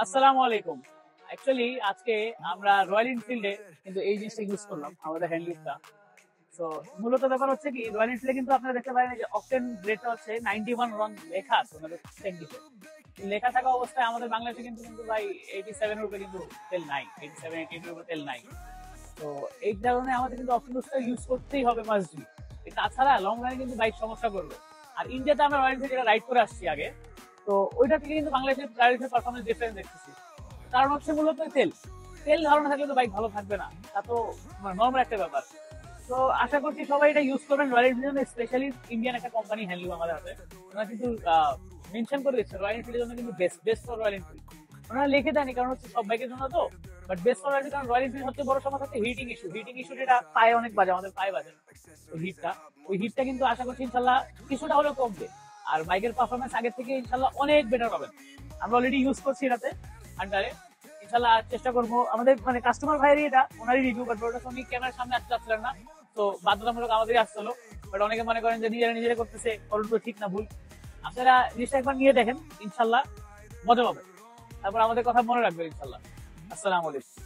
আসসালামু আলাইকুম। অ্যাকচুয়ালি আজকে আমরা রয়্যাল এনফিল্ডে কিন্তু এই জিনিসটা ইউজ করলাম, আমাদের হ্যান্ডলিপটা। তো মূলত ব্যাপার হচ্ছে কি, রয়্যাল এনফিল্ডে কিন্তু আপনারা দেখতে পারেন যে অকটেন রেটটা হচ্ছে 91 রান লেখা আছে ওনাদের ট্যাঙ্কিতে। লেখা থাকা অবস্থায় আমাদের বাংলাদেশে কিন্তু কিন্তু ভাই 87 এর উপরে কিন্তু তেল নাই, 87 88 এর উপরে তেল নাই। তো এই কারণে আমাদের কিন্তু অক্টোপাসটা ইউজ করতেই হবে মাস্ট বি। তাছাড়া লং রানে কিন্তু বাইক সমস্যা করবে। আর ইন্ডিয়াতে আমরা রয়্যাল এনফিল্ড রাইড করে আসছি আগে, তো ওইটা থেকে কিন্তু বাংলাদেশের গাড়ির পারফরমেন্স ডিফারেন্স দেখতেছি। কারণ হচ্ছে মূলত তেল তেল ধারণা থাকলে তো বাইক ভালো থাকবে না, তা তো নর্মাল একটা ব্যাপার। তো আশা করছি সবাই এটা ইউজ করবেন। রয়্যাল এনফিল্ড স্পেশালি ইন্ডিয়ান একটা কোম্পানি হ্যান্ডলুম আমাদের হাতে, ওনারা কিন্তু মেনশন করে দিচ্ছে রয়্যাল এনফিল্ডের জন্য কিন্তু best best for royal Enfield. ওনারা লিখে দেয়নি কারণ হচ্ছে সব বাইকের জন্য তো, বাট বেস্ট ফর রয়্যাল, কারণ রয়্যাল এনফিল্ড সবচেয়ে বড় সমস্যা হচ্ছে হিটিং ইস্যু যেটা পায়ে অনেক বাজে, আমাদের পায়ে বাজে ওই হিটটা কিন্তু আশা করছি ইনশাল্লাহ কিছুটা হলেও কমবে। আর বাইকের পারফরমেন্স আগের থেকে ইনশাল্লাহ অনেক বেটার পাবেন। আমরা অলরেডি ইউজ করছি এটাতে আন্ডারে। ইনশাল্লাহ চেষ্টা করবো, আমাদের মানে কাস্টমার ভাইয়েরই এটা, ওনারই রিভিউ, বাট ওটা উনি ক্যামেরার সামনে আসতে চাচ্ছিলেন না, তো বাধ্যতামূলক আমাদেরই আসতে হলো। বাট অনেকে মনে করেন যে নিজেরা করতেছে, করুন তো ঠিক না ভুল। আপনারা জিনিসটা একবার নিয়ে দেখেন, ইনশাল্লাহ মজা পাবেন। তারপর আমাদের কথা মনে রাখবেন ইনশাল্লাহ। আসসালামু আলাইকুম।